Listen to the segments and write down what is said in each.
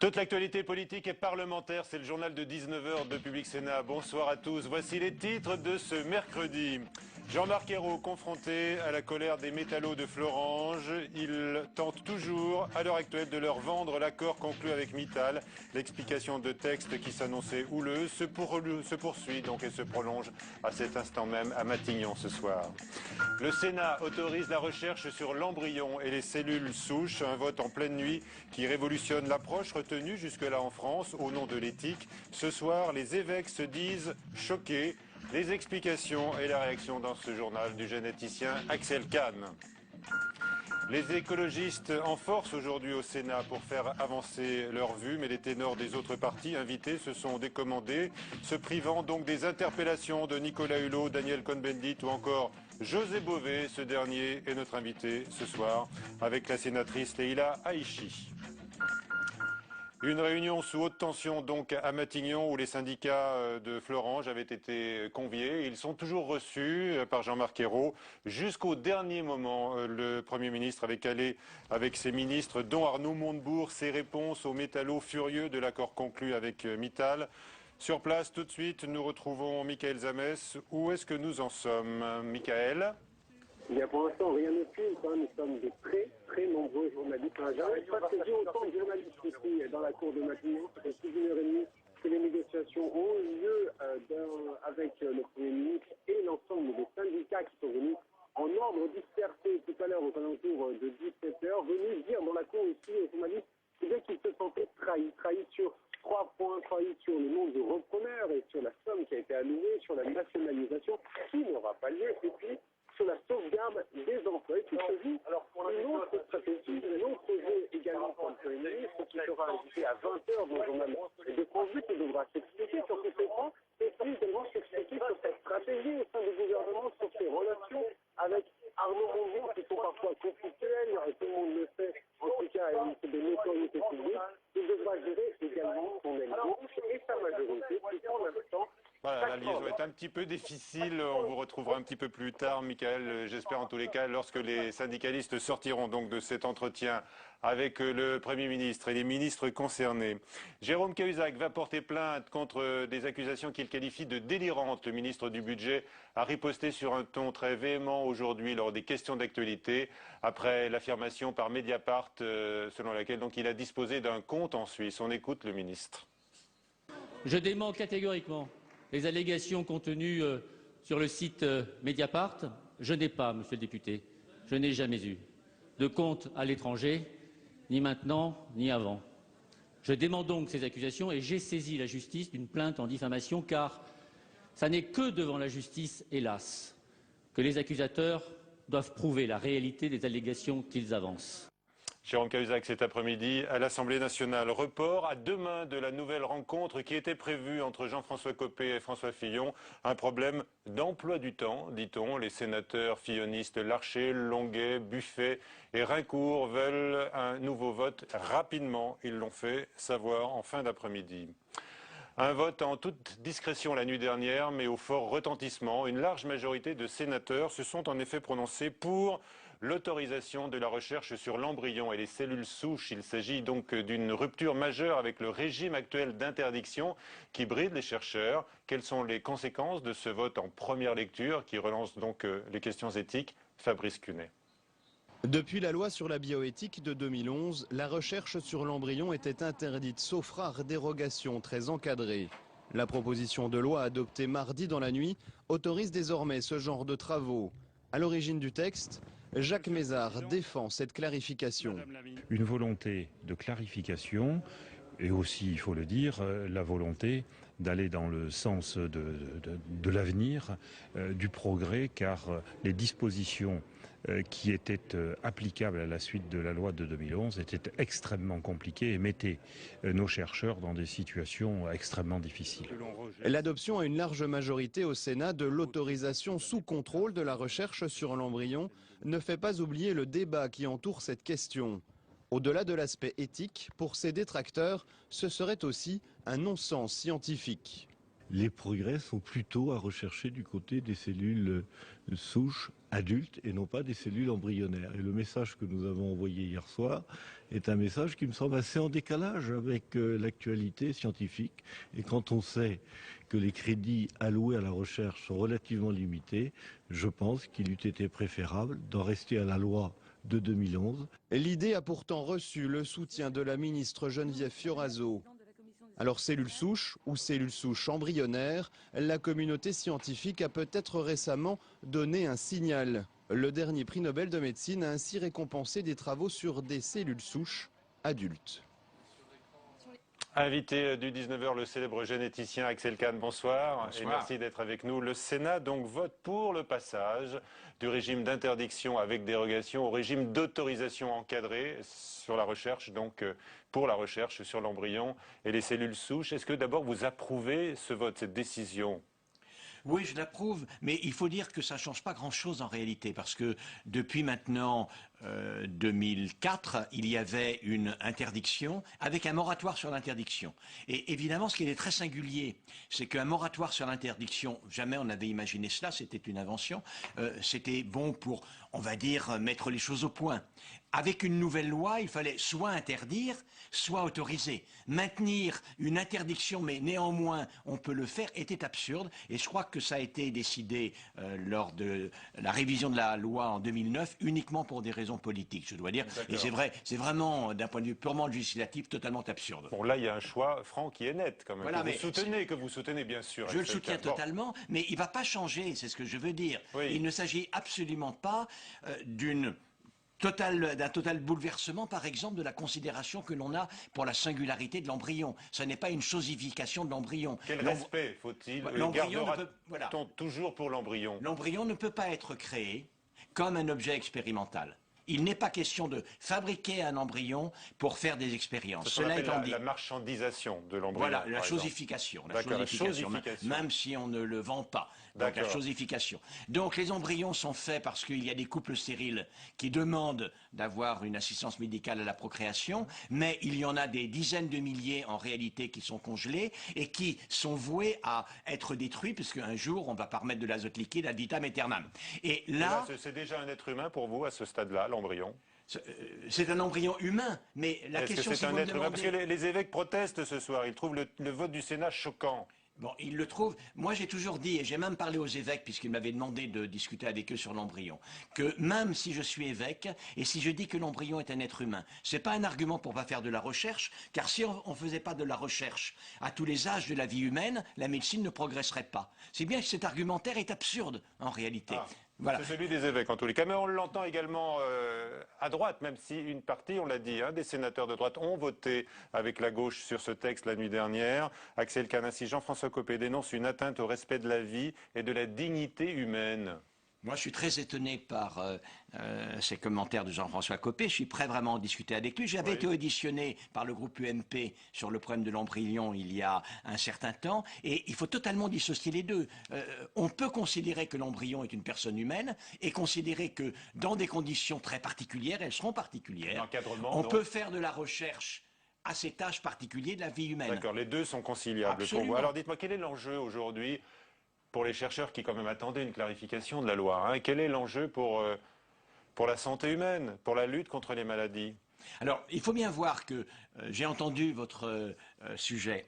Toute l'actualité politique et parlementaire, c'est le journal de 19 h de Public Sénat. Bonsoir à tous. Voici les titres de ce mercredi. Jean-Marc Ayrault confronté à la colère des métallos de Florange. Ils tentent toujours, à l'heure actuelle, de leur vendre l'accord conclu avec Mittal. L'explication de texte qui s'annonçait houleuse se poursuit donc et se prolonge à cet instant même à Matignon ce soir. Le Sénat autorise la recherche sur l'embryon et les cellules souches, un vote en pleine nuit qui révolutionne l'approche retenue jusque-là en France au nom de l'éthique. Ce soir, les évêques se disent choqués. Les explications et la réaction dans ce journal du généticien Axel Kahn. Les écologistes en force aujourd'hui au Sénat pour faire avancer leurs vues, mais les ténors des autres partis invités se sont décommandés, se privant donc des interpellations de Nicolas Hulot, Daniel Cohn-Bendit ou encore José Bové. Ce dernier est notre invité ce soir avec la sénatrice Leïla Haïchi. Une réunion sous haute tension donc à Matignon où les syndicats de Florange avaient été conviés. Ils sont toujours reçus par Jean-Marc Ayrault. Jusqu'au dernier moment, le Premier ministre avait calé avec ses ministres, dont Arnaud Montebourg, ses réponses aux métallos furieux de l'accord conclu avec Mittal. Sur place, tout de suite, nous retrouvons Michael Zamès. Où est-ce que nous en sommes, Michael ? Il y a pour l'instant rien de plus, nous sommes de très nombreux journalistes. J'arrive pas de dire autant de journalistes ici dans la cour de Matignon. Ça fait plus d'une heure et demie que les négociations ont eu lieu avec le Premier ministre et l'ensemble des syndicats qui sont venus en ordre dispersé tout à l'heure aux alentours de 17 h, venus dire dans la cour ici aux journalistes qu'ils se sentaient trahis sur 3 points, trahis sur le nombre de repreneurs et sur la somme qui a été allouée, sur la nationalisation qui n'aura pas lieu, et puis sur la sauvegarde des emplois. Et tout se joue une autre stratégie, un autre jeu également pour le Premier ministre qui sera invité à 20 h dans le journal de France 2 qui devra s'expliquer sur tous ces points et puis également s'expliquer sur sa stratégie au sein du gouvernement, sur ses relations avec Arnaud Montebourg qui sont parfois conflictuelles, tout le monde le sait, en tout cas c'est des notoriétés publiques. Il devra gérer également son aile gauche et sa majorité qui pour l'instant. Voilà, la liaison est un petit peu difficile. On vous retrouvera un petit peu plus tard, Michael, j'espère en tous les cas, lorsque les syndicalistes sortiront donc de cet entretien avec le Premier ministre et les ministres concernés. Jérôme Cahuzac va porter plainte contre des accusations qu'il qualifie de délirantes. Le ministre du Budget a riposté sur un ton très véhément aujourd'hui lors des questions d'actualité, après l'affirmation par Mediapart selon laquelle donc il a disposé d'un compte en Suisse. On écoute le ministre. Je dément catégoriquement les allégations contenues sur le site Mediapart. Je n'ai pas, monsieur le député, je n'ai jamais eu de compte à l'étranger, ni maintenant, ni avant. Je dément donc ces accusations et j'ai saisi la justice d'une plainte en diffamation, car ça n'est que devant la justice, hélas, que les accusateurs doivent prouver la réalité des allégations qu'ils avancent. Jérôme Cahuzac cet après-midi à l'Assemblée nationale. Report à demain de la nouvelle rencontre qui était prévue entre Jean-François Copé et François Fillon. Un problème d'emploi du temps, dit-on. Les sénateurs fillonistes Larcher, Longuet, Buffet et Rincourt veulent un nouveau vote rapidement. Ils l'ont fait savoir en fin d'après-midi. Un vote en toute discrétion la nuit dernière, mais au fort retentissement. Une large majorité de sénateurs se sont en effet prononcés pour l'autorisation de la recherche sur l'embryon et les cellules souches. Il s'agit donc d'une rupture majeure avec le régime actuel d'interdiction qui bride les chercheurs. Quelles sont les conséquences de ce vote en première lecture qui relance donc les questions éthiques? Fabrice Cunet. Depuis la loi sur la bioéthique de 2011, la recherche sur l'embryon était interdite, sauf rare dérogation très encadrée. La proposition de loi adoptée mardi dans la nuit autorise désormais ce genre de travaux. À l'origine du texte, Jacques Mézard défend cette clarification. Une volonté de clarification et aussi, il faut le dire, la volonté d'aller dans le sens de l'avenir, du progrès, car les dispositions qui étaient applicables à la suite de la loi de 2011 étaient extrêmement compliquées et mettaient nos chercheurs dans des situations extrêmement difficiles. L'adoption à une large majorité au Sénat de l'autorisation sous contrôle de la recherche sur l'embryon ne fait pas oublier le débat qui entoure cette question. Au-delà de l'aspect éthique, pour ces détracteurs, ce serait aussi un non-sens scientifique. les progrès sont plutôt à rechercher du côté des cellules souches adultes et non pas des cellules embryonnaires. Et le message que nous avons envoyé hier soir est un message qui me semble assez en décalage avec l'actualité scientifique. Et quand on sait que les crédits alloués à la recherche sont relativement limités, je pense qu'il eût été préférable d'en rester à la loi de 2011. L'idée a pourtant reçu le soutien de la ministre Geneviève Fioraso. Alors cellules souches ou cellules souches embryonnaires, la communauté scientifique a peut-être récemment donné un signal. Le dernier prix Nobel de médecine a ainsi récompensé des travaux sur des cellules souches adultes. Invité du 19h, le célèbre généticien Axel Kahn, bonsoir. Bonsoir. Et merci d'être avec nous. Le Sénat donc vote pour le passage du régime d'interdiction avec dérogation au régime d'autorisation encadrée sur la recherche, donc pour la recherche sur l'embryon et les cellules souches. Est-ce que d'abord vous approuvez ce vote, cette décision ? Oui, je l'approuve, mais il faut dire que ça ne change pas grand-chose en réalité, parce que depuis maintenant 2004, il y avait une interdiction avec un moratoire sur l'interdiction. Et évidemment, ce qui est très singulier, c'est qu'un moratoire sur l'interdiction, jamais on n'avait imaginé cela, c'était une invention, c'était bon pour, on va dire, mettre les choses au point. Avec une nouvelle loi, il fallait soit interdire, soit autoriser. Maintenir une interdiction, mais néanmoins on peut le faire, était absurde. Et je crois que ça a été décidé lors de la révision de la loi en 2009, uniquement pour des raisons politiques, je dois dire. Et c'est vrai, c'est vraiment, d'un point de vue purement législatif, totalement absurde. Bon, là, il y a un choix franc qui est net, quand même, Voilà, que vous soutenez, bien sûr. Je le soutiens totalement, mais il ne va pas changer, c'est ce que je veux dire. Oui. Il ne s'agit absolument pas d'un total bouleversement, par exemple, de la considération que l'on a pour la singularité de l'embryon. Ce n'est pas une chosification de l'embryon. Quel respect faut-il gardera-t-on toujours pour l'embryon ? L'embryon ne peut pas être créé comme un objet expérimental. Il n'est pas question de fabriquer un embryon pour faire des expériences. Cela étant dit, la marchandisation de l'embryon. Voilà, la chosification. La chosification, même si on ne le vend pas. Donc la chosification. Donc les embryons sont faits parce qu'il y a des couples stériles qui demandent d'avoir une assistance médicale à la procréation, mais il y en a des dizaines de milliers en réalité qui sont congelés et qui sont voués à être détruits puisque un jour on va pas remettre de l'azote liquide ad vitam aeternam. Et là, c'est déjà un être humain pour vous à ce stade-là, l'embryon ? C'est un embryon humain, mais la question c'est un être humain, parce que les évêques protestent ce soir, ils trouvent le vote du Sénat choquant. Bon, ils le trouvent. Moi, j'ai toujours dit, et j'ai même parlé aux évêques, puisqu'ils m'avaient demandé de discuter avec eux sur l'embryon, que même si je suis évêque, et si je dis que l'embryon est un être humain, c'est pas un argument pour pas faire de la recherche, car si on faisait pas de la recherche à tous les âges de la vie humaine, la médecine ne progresserait pas. C'est bien que cet argumentaire est absurde, en réalité. Voilà. C'est celui des évêques en tous les cas, mais on l'entend également à droite, même si une partie, on l'a dit, des sénateurs de droite ont voté avec la gauche sur ce texte la nuit dernière. Axel Kahn, ainsi Jean-François Copé dénonce une atteinte au respect de la vie et de la dignité humaine. Moi, je suis très étonné par ces commentaires de Jean-François Copé. Je suis prêt vraiment à discuter avec lui. J'avais été auditionné par le groupe UMP sur le problème de l'embryon il y a un certain temps. Et il faut totalement dissocier les deux. On peut considérer que l'embryon est une personne humaine et considérer que dans des conditions très particulières, elles seront particulières, on peut faire de la recherche à cet âge particulier de la vie humaine. D'accord, les deux sont conciliables pour vous. Alors dites-moi, quel est l'enjeu aujourd'hui pour les chercheurs qui quand même attendaient une clarification de la loi, quel est l'enjeu pour la santé humaine, pour la lutte contre les maladies ? Alors, il faut bien voir que j'ai entendu votre sujet.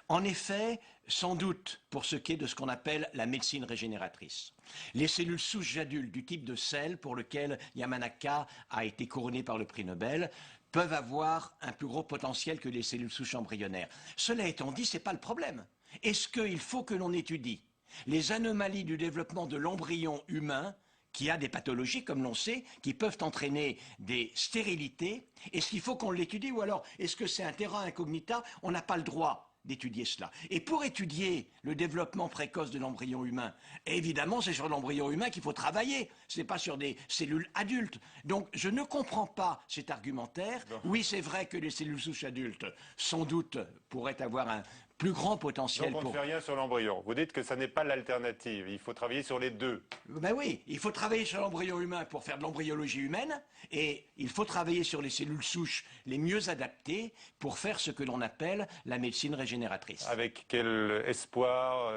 En effet, sans doute pour ce qui est de ce qu'on appelle la médecine régénératrice. Les cellules souches adultes du type de sel pour lequel Yamanaka a été couronné par le prix Nobel peuvent avoir un plus gros potentiel que les cellules souches embryonnaires. Cela étant dit, ce n'est pas le problème. Est-ce qu'il faut que l'on étudie les anomalies du développement de l'embryon humain, qui a des pathologies, comme l'on sait, qui peuvent entraîner des stérilités? Est-ce qu'il faut qu'on l'étudie ou alors est-ce que c'est un terra incognita? On n'a pas le droit d'étudier cela. Et pour étudier le développement précoce de l'embryon humain, évidemment, c'est sur l'embryon humain qu'il faut travailler. Ce n'est pas sur des cellules adultes. Donc, je ne comprends pas cet argumentaire. Oui, c'est vrai que les cellules souches adultes, sans doute, pourraient avoir un plus grand potentiel. Donc on ne fait rien sur l'embryon. Vous dites que ça n'est pas l'alternative. Il faut travailler sur les deux. Ben oui, il faut travailler sur l'embryon humain pour faire de l'embryologie humaine, et il faut travailler sur les cellules souches les mieux adaptées pour faire ce que l'on appelle la médecine régénératrice. Avec quel espoir,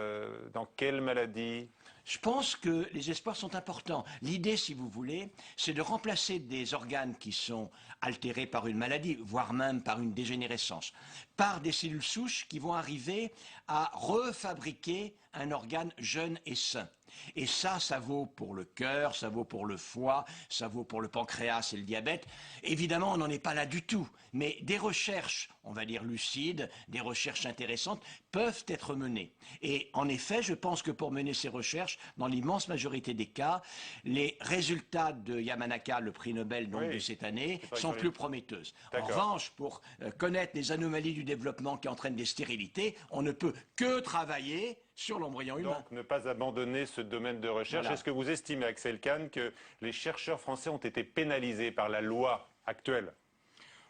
dans quelle maladie? Je pense que les espoirs sont importants. L'idée, si vous voulez, c'est de remplacer des organes qui sont altérés par une maladie, voire même par une dégénérescence, par des cellules souches qui vont arriver à refabriquer un organe jeune et sain. Et ça vaut pour le cœur, ça vaut pour le foie, ça vaut pour le pancréas et le diabète. Évidemment, on n'en est pas là du tout. Mais des recherches, on va dire lucides, des recherches intéressantes, peuvent être menées. Et en effet, je pense que pour mener ces recherches, dans l'immense majorité des cas, les résultats de Yamanaka, le prix Nobel donc, de cette année, sont plus prometteuses. En revanche, pour connaître les anomalies du développement qui entraînent des stérilités, on ne peut que travailler sur l'embryon humain. Donc ne pas abandonner ce domaine de recherche. Voilà. Est-ce que vous estimez, Axel Kahn, que les chercheurs français ont été pénalisés par la loi actuelle?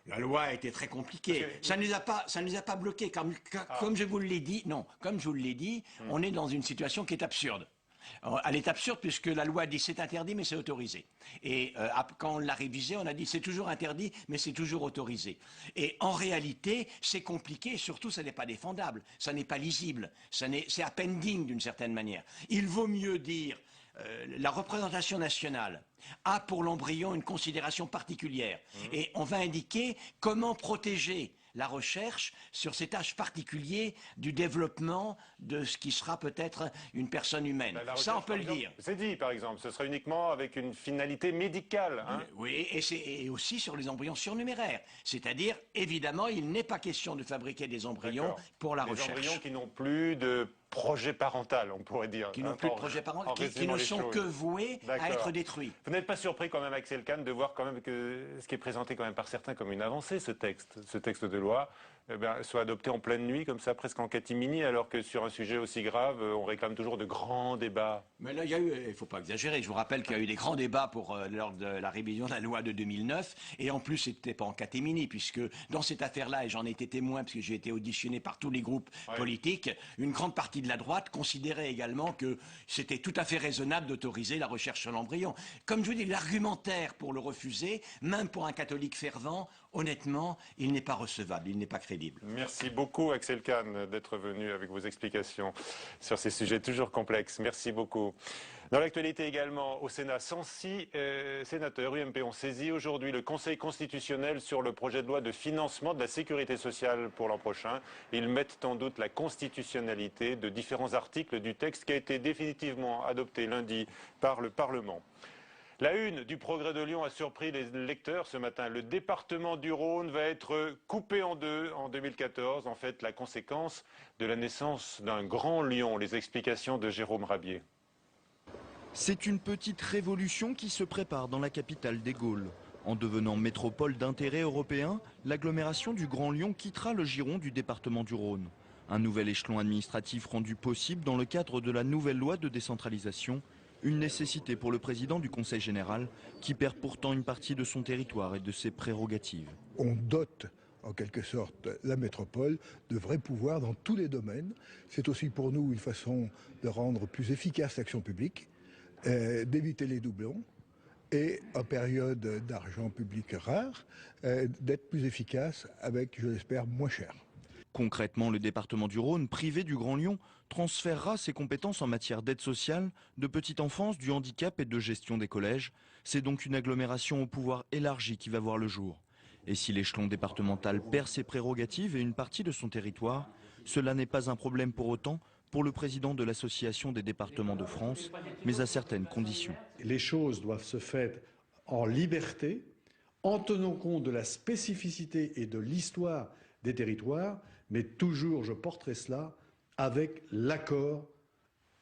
La loi a été très compliquée. Ça ne nous a pas bloqués. Comme je vous l'ai dit, non, comme je vous l'ai dit, on est dans une situation qui est absurde. Elle est absurde puisque la loi dit c'est interdit mais c'est autorisé. Et quand on l'a révisé, on a dit c'est toujours interdit mais c'est toujours autorisé. Et en réalité, c'est compliqué et surtout ça n'est pas défendable, ça n'est pas lisible, c'est à peine digne d'une certaine manière. Il vaut mieux dire la représentation nationale a pour l'embryon une considération particulière et on va indiquer comment protéger la recherche sur cet âge particulier du développement de ce qui sera peut-être une personne humaine. Ça, on peut le dire. C'est dit, par exemple, ce sera uniquement avec une finalité médicale. Hein. Oui, et aussi sur les embryons surnuméraires. C'est-à-dire, évidemment, il n'est pas question de fabriquer des embryons pour la recherche. Des embryons qui n'ont plus de projet parental, on pourrait dire. Qui n'ont plus de projet parental, qui ne sont que voués à être détruits. Vous n'êtes pas surpris quand même, Axel Kahn, de voir quand même que ce qui est présenté quand même par certains comme une avancée, ce texte de loi, soit adopté en pleine nuit, comme ça, presque en catimini, alors que sur un sujet aussi grave, on réclame toujours de grands débats. Mais là, il ne faut pas exagérer. Je vous rappelle qu'il y a eu des grands débats lors de la révision de la loi de 2009. Et en plus, c'était pas en catimini, puisque dans cette affaire-là, et j'en ai été témoin, parce que j'ai été auditionné par tous les groupes politiques, une grande partie de la droite considérait également que c'était tout à fait raisonnable d'autoriser la recherche sur l'embryon. Comme je vous dis, l'argumentaire pour le refuser, même pour un catholique fervent, honnêtement, il n'est pas recevable, il n'est pas crédible. Merci beaucoup, Axel Kahn, d'être venu avec vos explications sur ces sujets toujours complexes. Merci beaucoup. Dans l'actualité également, au Sénat, 106 sénateurs UMP ont saisi aujourd'hui le Conseil constitutionnel sur le projet de loi de financement de la sécurité sociale pour l'an prochain. Ils mettent en doute la constitutionnalité de différents articles du texte qui a été définitivement adopté lundi par le Parlement. La une du Progrès de Lyon a surpris les lecteurs ce matin. Le département du Rhône va être coupé en deux en 2014. En fait, la conséquence de la naissance d'un grand lion. Les explications de Jérôme Rabier. C'est une petite révolution qui se prépare dans la capitale des Gaules. En devenant métropole d'intérêt européen, l'agglomération du Grand Lyon quittera le giron du département du Rhône. Un nouvel échelon administratif rendu possible dans le cadre de la nouvelle loi de décentralisation. Une nécessité pour le président du Conseil général, qui perd pourtant une partie de son territoire et de ses prérogatives. On dote en quelque sorte la métropole de vrais pouvoirs dans tous les domaines. C'est aussi pour nous une façon de rendre plus efficace l'action publique, d'éviter les doublons et en période d'argent public rare, d'être plus efficace avec, je l'espère, moins cher. Concrètement, le département du Rhône, privé du Grand Lyon, transférera ses compétences en matière d'aide sociale, de petite enfance, du handicap et de gestion des collèges. C'est donc une agglomération au pouvoir élargi qui va voir le jour. Et si l'échelon départemental perd ses prérogatives et une partie de son territoire, cela n'est pas un problème pour autant pour le président de l'Association des départements de France, mais à certaines conditions. Les choses doivent se faire en liberté, en tenant compte de la spécificité et de l'histoire des territoires, mais toujours, je porterai cela avec l'accord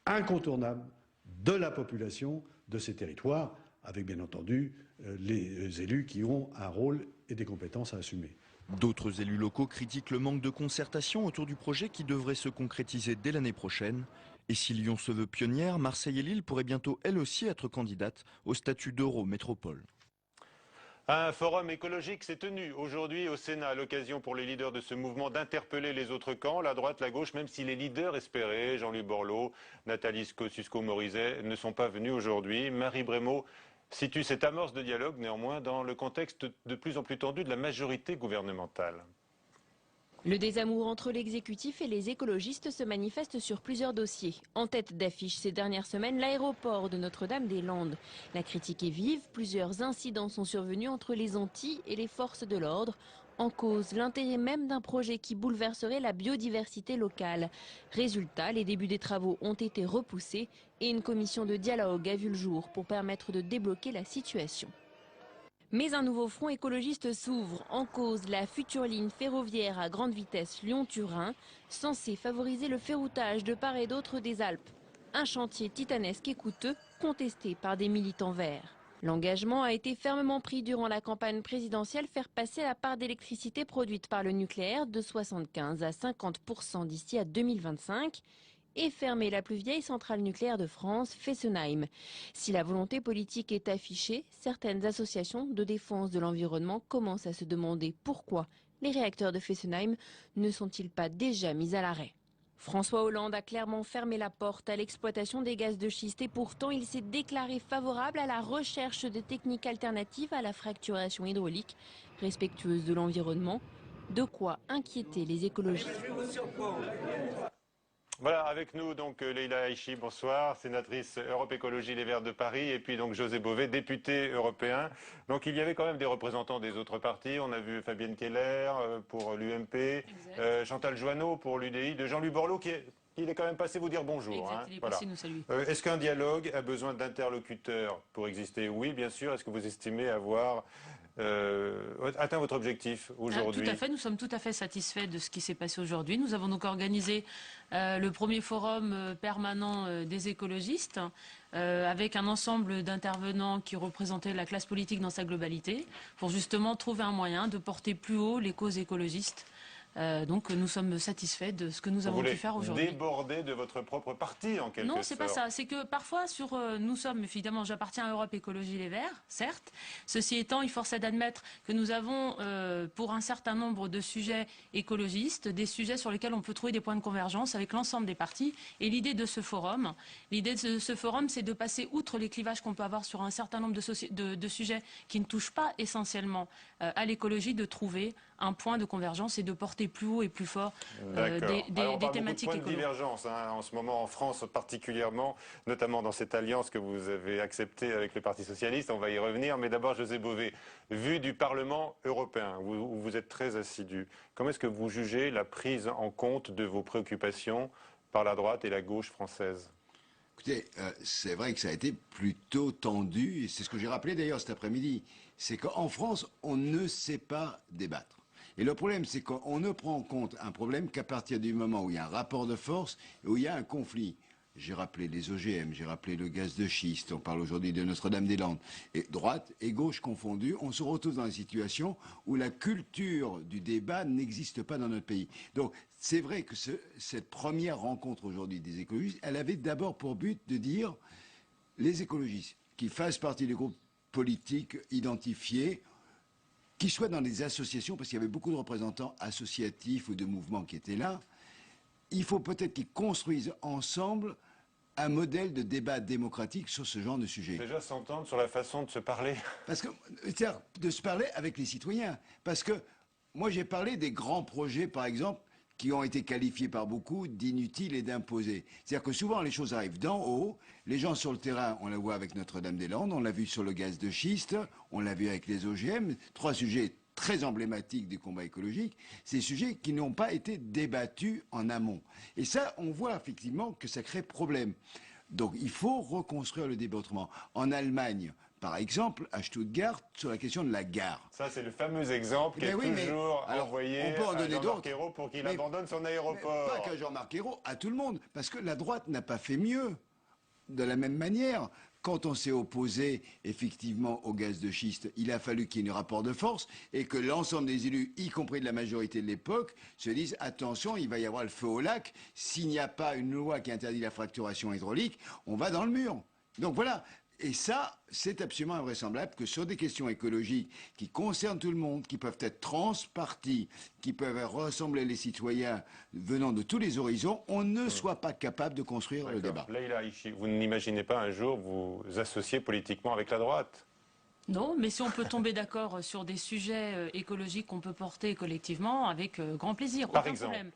incontournable de la population de ces territoires, avec bien entendu les élus qui ont un rôle et des compétences à assumer. D'autres élus locaux critiquent le manque de concertation autour du projet qui devrait se concrétiser dès l'année prochaine. Et si Lyon se veut pionnière, Marseille et Lille pourraient bientôt elles aussi être candidates au statut d'Eurométropole. Un forum écologique s'est tenu aujourd'hui au Sénat, à l'occasion pour les leaders de ce mouvement d'interpeller les autres camps, la droite, la gauche, même si les leaders espérés, Jean-Louis Borloo, Nathalie Kosciusko-Morizet, ne sont pas venus aujourd'hui. Marie Brémaud situe cette amorce de dialogue néanmoins dans le contexte de plus en plus tendu de la majorité gouvernementale. Le désamour entre l'exécutif et les écologistes se manifeste sur plusieurs dossiers. En tête d'affiche ces dernières semaines, l'aéroport de Notre-Dame-des-Landes. La critique est vive, plusieurs incidents sont survenus entre les Antilles et les forces de l'ordre. En cause, l'intérêt même d'un projet qui bouleverserait la biodiversité locale. Résultat, les débuts des travaux ont été repoussés et une commission de dialogue a vu le jour pour permettre de débloquer la situation. Mais un nouveau front écologiste s'ouvre. En cause, la future ligne ferroviaire à grande vitesse Lyon-Turin, censée favoriser le ferroutage de part et d'autre des Alpes. Un chantier titanesque et coûteux, contesté par des militants verts. L'engagement a été fermement pris durant la campagne présidentielle, faire passer la part d'électricité produite par le nucléaire de 75 à 50% d'ici à 2025. Et fermer la plus vieille centrale nucléaire de France, Fessenheim. Si la volonté politique est affichée, certaines associations de défense de l'environnement commencent à se demander pourquoi les réacteurs de Fessenheim ne sont-ils pas déjà mis à l'arrêt. François Hollande a clairement fermé la porte à l'exploitation des gaz de schiste et pourtant il s'est déclaré favorable à la recherche de techniques alternatives à la fracturation hydraulique, respectueuse de l'environnement. De quoi inquiéter les écologistes. Voilà, avec nous donc Leïla Haïchi, bonsoir, sénatrice Europe Écologie Les Verts de Paris, et puis donc José Bové, député européen. Donc il y avait quand même des représentants des autres partis. On a vu Fabienne Keller pour l'UMP, Chantal Joanneau pour l'UDI, de Jean-Louis Borloo il est quand même passé vous dire bonjour. Exact, il est passé nous saluer. Est-ce qu'un dialogue a besoin d'interlocuteurs pour exister? Oui, bien sûr. Est-ce que vous estimez avoir atteint votre objectif aujourd'hui? Tout à fait, nous sommes tout à fait satisfaits de ce qui s'est passé aujourd'hui. Nous avons donc organisé le premier forum permanent des écologistes avec un ensemble d'intervenants qui représentaient la classe politique dans sa globalité pour justement trouver un moyen de porter plus haut les causes écologistes. Donc nous sommes satisfaits de ce que nous avons pu faire aujourd'hui. Déborder de votre propre parti en quelque sorte. Non, c'est pas ça. C'est que parfois, nous sommes évidemment, j'appartiens à Europe Écologie Les Verts, certes. Ceci étant, il force d'admettre que nous avons, pour un certain nombre de sujets écologistes, des sujets sur lesquels on peut trouver des points de convergence avec l'ensemble des partis. Et l'idée de ce forum, c'est de passer outre les clivages qu'on peut avoir sur un certain nombre de sujets qui ne touchent pas essentiellement à l'écologie, de trouver un point de convergence et de porter plus haut et plus fort des thématiques écologiques. De divergence en ce moment en France particulièrement, notamment dans cette alliance que vous avez acceptée avec le Parti Socialiste, on va y revenir, mais d'abord José Bové, vu du Parlement européen, où vous êtes très assidu, comment est-ce que vous jugez la prise en compte de vos préoccupations par la droite et la gauche française? Écoutez, c'est vrai que ça a été plutôt tendu, et c'est ce que j'ai rappelé d'ailleurs cet après-midi, c'est qu'en France, on ne sait pas débattre. Et le problème, c'est qu'on ne prend en compte un problème qu'à partir du moment où il y a un rapport de force et où il y a un conflit. J'ai rappelé les OGM, j'ai rappelé le gaz de schiste, on parle aujourd'hui de Notre-Dame-des-Landes. Et droite et gauche confondues, on se retrouve dans une situation où la culture du débat n'existe pas dans notre pays. Donc c'est vrai que cette première rencontre aujourd'hui des écologistes, elle avait d'abord pour but de dire les écologistes qui fassent partie des groupes politiques identifiés, qui soient dans des associations, parce qu'il y avait beaucoup de représentants associatifs ou de mouvements qui étaient là, il faut peut-être qu'ils construisent ensemble un modèle de débat démocratique sur ce genre de sujet. Déjà s'entendre sur la façon de se parler. Parce que, c'est-à-dire de se parler avec les citoyens. Parce que moi j'ai parlé des grands projets, par exemple, qui ont été qualifiés par beaucoup d'inutiles et d'imposés. C'est-à-dire que souvent les choses arrivent d'en haut, les gens sur le terrain, on la voit avec Notre-Dame-des-Landes, on l'a vu sur le gaz de schiste, on l'a vu avec les OGM, 3 sujets très emblématiques du combat écologique, ces sujets qui n'ont pas été débattus en amont. Et ça, on voit effectivement que ça crée problème. Donc il faut reconstruire le débat autrement. En Allemagne, par exemple, à Stuttgart, sur la question de la gare. Ça, c'est le fameux exemple qui est toujours envoyé à Jean-Marc Ayrault pour qu'il abandonne son aéroport. Pas qu'à Jean-Marc Ayrault, à tout le monde. Parce que la droite n'a pas fait mieux. De la même manière, quand on s'est opposé effectivement au gaz de schiste, il a fallu qu'il y ait un rapport de force et que l'ensemble des élus, y compris de la majorité de l'époque, se disent attention, il va y avoir le feu au lac. S'il n'y a pas une loi qui interdit la fracturation hydraulique, on va dans le mur. Donc voilà. Et ça, c'est absolument invraisemblable que sur des questions écologiques qui concernent tout le monde, qui peuvent être transpartis, qui peuvent rassembler les citoyens venant de tous les horizons, on ne soit pas capable de construire le débat. Leïla Aichi, vous n'imaginez pas un jour vous associer politiquement avec la droite? Non, mais si on peut tomber d'accord sur des sujets écologiques qu'on peut porter collectivement, avec grand plaisir, aucun problème.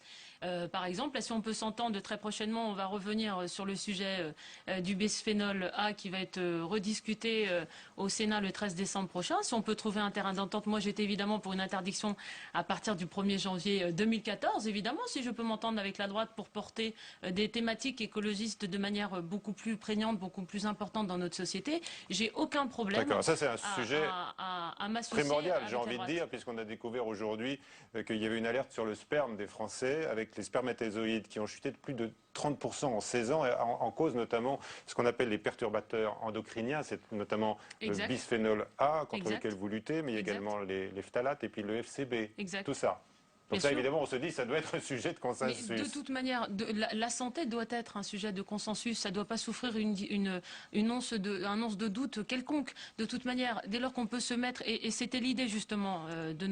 Par exemple, là, si on peut s'entendre très prochainement, on va revenir sur le sujet du bisphénol A qui va être rediscuté au Sénat le 13 décembre prochain. Si on peut trouver un terrain d'entente, moi j'étais évidemment pour une interdiction à partir du 1er janvier 2014. Évidemment, si je peux m'entendre avec la droite pour porter des thématiques écologistes de manière beaucoup plus prégnante, beaucoup plus importante dans notre société, j'ai aucun problème. D'accord, ça c'est un sujet primordial, j'ai envie de dire, puisqu'on a découvert aujourd'hui qu'il y avait une alerte sur le sperme des Français avec les spermatozoïdes qui ont chuté de plus de 30% en 16 ans, en cause notamment ce qu'on appelle les perturbateurs endocriniens, c'est notamment le bisphénol A contre lequel vous luttez, mais il y a également les phtalates et puis le FCB, tout ça. Donc là, évidemment, on se dit ça doit être un sujet de consensus. Mais de toute manière, la santé doit être un sujet de consensus. Ça ne doit pas souffrir un once de doute quelconque. De toute manière, dès lors qu'on peut se mettre, et c'était l'idée justement de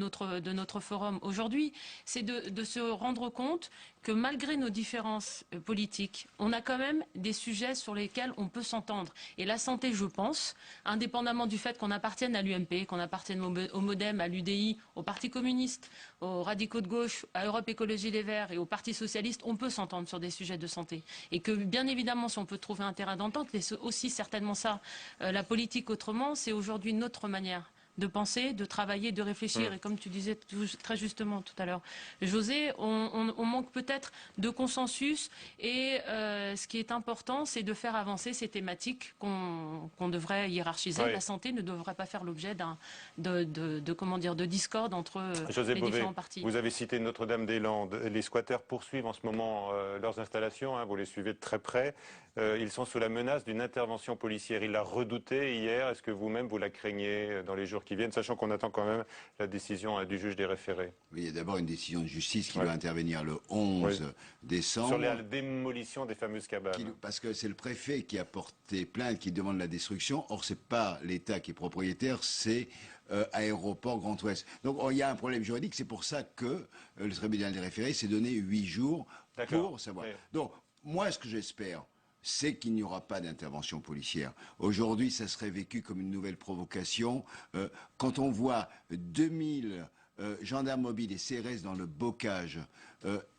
notre forum aujourd'hui, c'est de se rendre compte que malgré nos différences politiques, on a quand même des sujets sur lesquels on peut s'entendre. Et la santé, je pense, indépendamment du fait qu'on appartienne à l'UMP, qu'on appartienne au MoDem, à l'UDI, au Parti communiste, aux radicaux de gauche, à Europe Écologie Les Verts et au Parti socialiste, on peut s'entendre sur des sujets de santé. Et que bien évidemment, si on peut trouver un terrain d'entente, c'est aussi certainement ça. La politique autrement, c'est aujourd'hui notre manière de penser, de travailler, de réfléchir. Et comme tu disais très justement tout à l'heure, José, on manque peut-être de consensus. Et ce qui est important, c'est de faire avancer ces thématiques qu'on devrait hiérarchiser. La santé ne devrait pas faire l'objet de discorde entre les différents partis. Vous avez cité Notre-Dame-des-Landes. Les squatteurs poursuivent en ce moment leurs installations. Vous les suivez de très près. Ils sont sous la menace d'une intervention policière. Ils la redoutaient hier. Est-ce que vous-même, vous la craignez dans les jours qui viennent, sachant qu'on attend quand même la décision du juge des référés? Oui, il y a d'abord une décision de justice qui doit intervenir le 11 décembre. Sur la démolition des fameuses cabanes. Parce que c'est le préfet qui a porté plainte, qui demande la destruction. Or, ce n'est pas l'État qui est propriétaire, c'est Aéroport Grand Ouest. Donc, il y a un problème juridique. C'est pour ça que le tribunal des référés s'est donné 8 jours pour savoir. Donc, moi, ce que j'espère, c'est qu'il n'y aura pas d'intervention policière. Aujourd'hui, ça serait vécu comme une nouvelle provocation. Quand on voit 2000 gendarmes mobiles et CRS dans le bocage,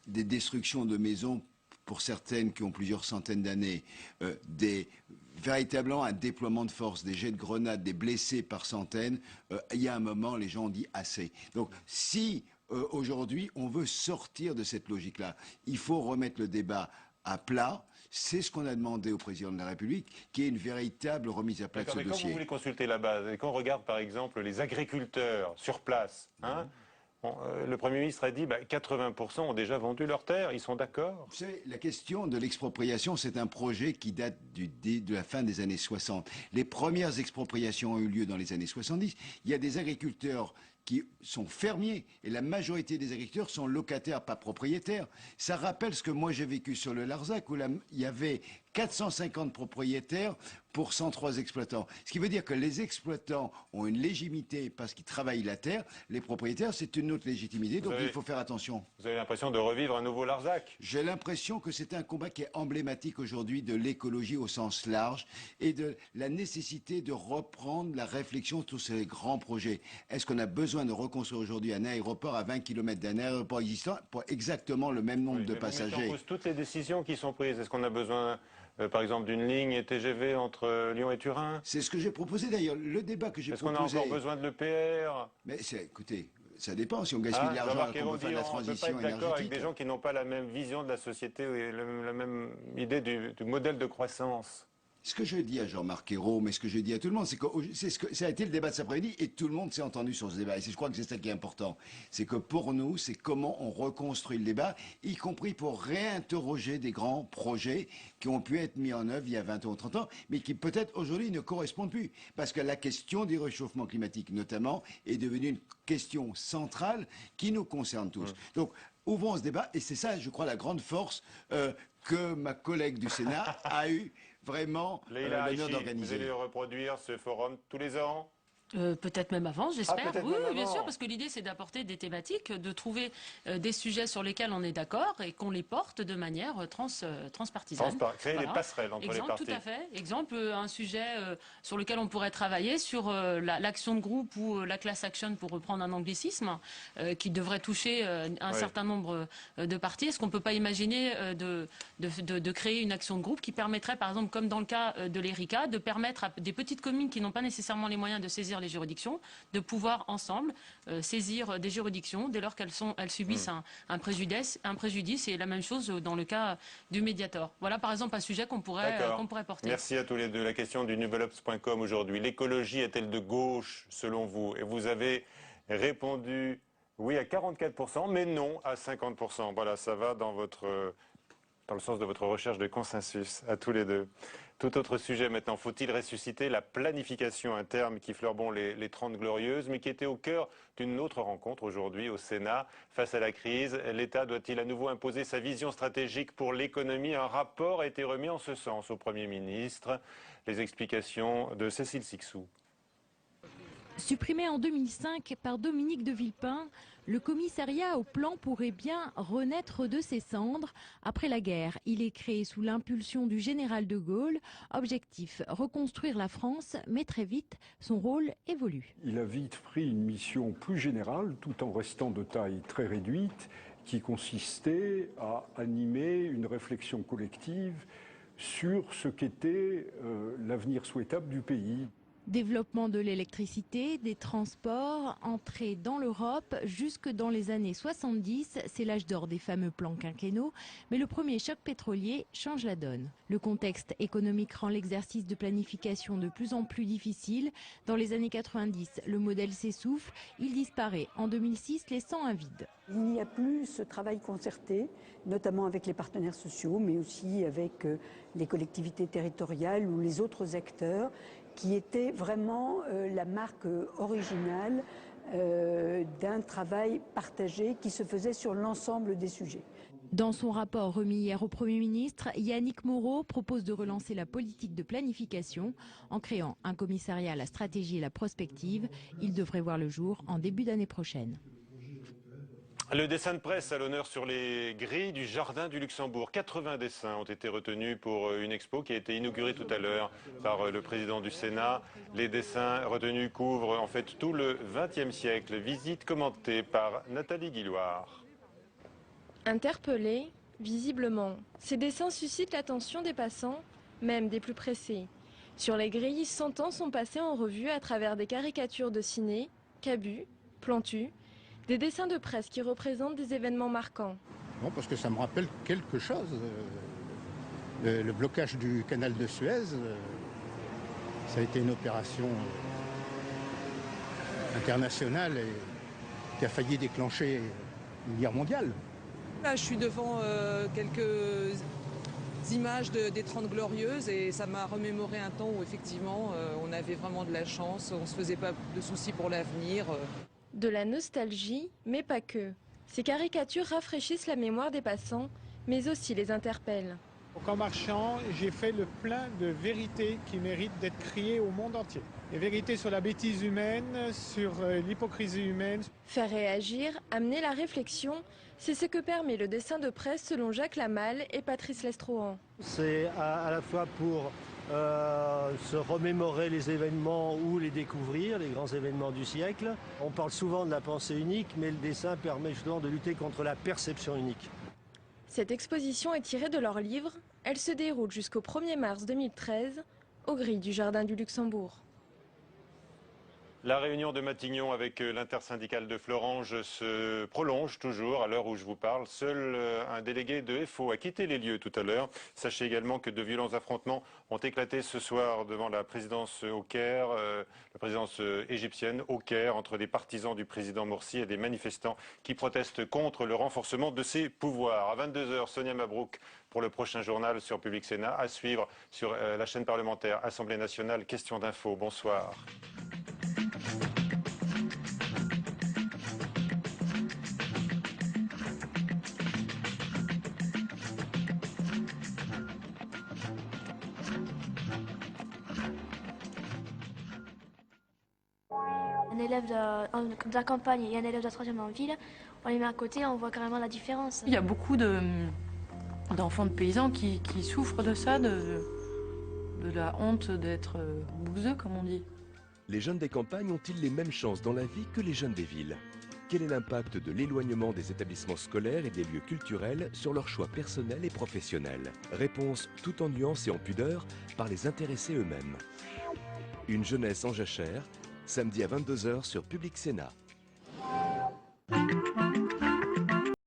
des destructions de maisons, pour certaines qui ont plusieurs centaines d'années, véritablement un déploiement de force, des jets de grenades, des blessés par centaines, il y a un moment, les gens ont dit assez. Donc, si aujourd'hui, on veut sortir de cette logique-là, il faut remettre le débat à plat. C'est ce qu'on a demandé au président de la République, qui est une véritable remise à plat de ce dossier. Quand vous voulez consulter la base, et quand on regarde par exemple les agriculteurs sur place, le Premier ministre a dit 80% ont déjà vendu leurs terres, ils sont d'accord? Vous savez, la question de l'expropriation, c'est un projet qui date de la fin des années 60. Les premières expropriations ont eu lieu dans les années 70. Il y a des agriculteurs qui sont fermiers et la majorité des agriculteurs sont locataires, pas propriétaires. Ça rappelle ce que moi j'ai vécu sur le Larzac où il y avait 450 propriétaires pour 103 exploitants. Ce qui veut dire que les exploitants ont une légitimité parce qu'ils travaillent la terre. Les propriétaires, c'est une autre légitimité, donc il faut faire attention. Vous avez l'impression de revivre un nouveau Larzac? J'ai l'impression que c'est un combat qui est emblématique aujourd'hui de l'écologie au sens large et de la nécessité de reprendre la réflexion sur ces grands projets. Est-ce qu'on a besoin de reconstruire aujourd'hui un aéroport à 20 km d'un aéroport existant pour exactement le même nombre de passagers? Vous mettez en cause toutes les décisions qui sont prises. Est-ce qu'on a besoin par exemple d'une ligne TGV entre Lyon et Turin? C'est ce que j'ai proposé d'ailleurs, le débat que j'ai proposé. Est-ce qu'on a encore besoin de l'EPR? Mais écoutez, ça dépend, si on gaspille de l'argent qu'on peut faire de la transition énergétique. On ne peut pas être d'accord avec des gens qui n'ont pas la même vision de la société et la même idée du modèle de croissance. Ce que je dis à Jean-Marc Ayrault, mais ce que je dis à tout le monde, c'est que ça a été le débat de cet après-midi et tout le monde s'est entendu sur ce débat. Et je crois que c'est ça qui est important. C'est que pour nous, c'est comment on reconstruit le débat, y compris pour réinterroger des grands projets qui ont pu être mis en œuvre il y a 20 ans ou 30 ans, mais qui peut-être aujourd'hui ne correspondent plus. Parce que la question du réchauffement climatique, notamment, est devenue une question centrale qui nous concerne tous. Donc, ouvrons ce débat et c'est ça, je crois, la grande force que ma collègue du Sénat a eu vraiment Leïla l'honneur Haïchi, d'organiser. vous allez reproduire ce forum tous les ans? Peut-être même avant, j'espère. peut-être Oui, même bien avant. sûr, parce que l'idée c'est d'apporter des thématiques, de trouver des sujets sur lesquels on est d'accord et qu'on les porte de manière transpartisane. Créer des passerelles entre les partis. Tout à fait. Exemple, un sujet sur lequel on pourrait travailler sur l'action de groupe ou la class action, pour reprendre un anglicisme, qui devrait toucher un certain nombre de partis. Est-ce qu'on ne peut pas imaginer de créer une action de groupe qui permettrait, par exemple, comme dans le cas de l'ERICA, de permettre à des petites communes qui n'ont pas nécessairement les moyens de saisir les juridictions, de pouvoir ensemble saisir des juridictions dès lors qu'elles subissent un préjudice, et la même chose dans le cas du Mediator. Voilà par exemple un sujet qu'on pourrait porter. Merci à tous les deux. La question du nouvelobs.com aujourd'hui. L'écologie est-elle de gauche selon vous? Et vous avez répondu oui à 44%, mais non à 50%. Voilà, ça va dans le sens de votre recherche de consensus, à tous les deux. Tout autre sujet maintenant, faut-il ressusciter la planification, un terme qui fleure bon les 30 glorieuses, mais qui était au cœur d'une autre rencontre aujourd'hui au Sénat. Face à la crise, l'État doit-il à nouveau imposer sa vision stratégique pour l'économie? Un rapport a été remis en ce sens au Premier ministre. Les explications de Cécile Sixou. Supprimé en 2005 par Dominique de Villepin, le commissariat au plan pourrait bien renaître de ses cendres. Après la guerre, il est créé sous l'impulsion du général de Gaulle. Objectif, reconstruire la France, mais très vite, son rôle évolue. Il a vite pris une mission plus générale, tout en restant de taille très réduite, qui consistait à animer une réflexion collective sur ce qu'était l'avenir souhaitable du pays. Développement de l'électricité, des transports, entrée dans l'Europe, jusque dans les années 70, c'est l'âge d'or des fameux plans quinquennaux, mais le premier choc pétrolier change la donne. Le contexte économique rend l'exercice de planification de plus en plus difficile. Dans les années 90, le modèle s'essouffle, il disparaît en 2006, laissant un vide. Il n'y a plus ce travail concerté, notamment avec les partenaires sociaux, mais aussi avec les collectivités territoriales ou les autres acteurs, qui était vraiment la marque originale d'un travail partagé qui se faisait sur l'ensemble des sujets. Dans son rapport remis hier au Premier ministre, Yannick Moreau propose de relancer la politique de planification en créant un commissariat à la stratégie et la prospective. Il devrait voir le jour en début d'année prochaine. Le dessin de presse à l'honneur sur les grilles du Jardin du Luxembourg. 80 dessins ont été retenus pour une expo qui a été inaugurée tout à l'heure par le président du Sénat. Les dessins retenus couvrent en fait tout le XXe siècle. Visite commentée par Nathalie Guilloire. Interpellés, visiblement, ces dessins suscitent l'attention des passants, même des plus pressés. Sur les grilles, 100 ans sont passés en revue à travers des caricatures de ciné, Cabu, Plantu, des dessins de presse qui représentent des événements marquants. Non, parce que ça me rappelle quelque chose. Le blocage du canal de Suez, ça a été une opération internationale qui a failli déclencher une guerre mondiale. Là, je suis devant quelques images des 30 Glorieuses et ça m'a remémoré un temps où effectivement on avait vraiment de la chance, on ne se faisait pas de soucis pour l'avenir. De la nostalgie, mais pas que. Ces caricatures rafraîchissent la mémoire des passants, mais aussi les interpellent. En marchant, j'ai fait le plein de vérités qui méritent d'être criées au monde entier. Les vérités sur la bêtise humaine, sur l'hypocrisie humaine. Faire réagir, amener la réflexion, c'est ce que permet le dessin de presse selon Jacques Lamal et Patrice Lestrohan. C'est à la fois pour se remémorer les événements ou les découvrir, les grands événements du siècle. On parle souvent de la pensée unique, mais le dessin permet justement de lutter contre la perception unique. Cette exposition est tirée de leur livre. Elle se déroule jusqu'au 1er mars 2013 aux grilles du Jardin du Luxembourg. La réunion de Matignon avec l'intersyndicale de Florange se prolonge toujours à l'heure où je vous parle. Seul un délégué de FO a quitté les lieux tout à l'heure. Sachez également que de violents affrontements ont éclaté ce soir devant la présidence au Caire, la présidence égyptienne au Caire, entre des partisans du président Morsi et des manifestants qui protestent contre le renforcement de ses pouvoirs. À 22 h, Sonia Mabrouk pour le prochain journal sur Public Sénat, à suivre sur la chaîne parlementaire Assemblée nationale. Question d'info. Bonsoir. élève de la campagne et un élève de la 3e en ville, on les met à côté, on voit carrément la différence. Il y a beaucoup d'enfants de paysans qui souffrent de ça, de la honte d'être bouseux, comme on dit. Les jeunes des campagnes ont-ils les mêmes chances dans la vie que les jeunes des villes? Quel est l'impact de l'éloignement des établissements scolaires et des lieux culturels sur leurs choix personnels et professionnels? Réponse tout en nuances et en pudeur par les intéressés eux-mêmes. Une jeunesse en jachère, samedi à 22 h sur Public Sénat.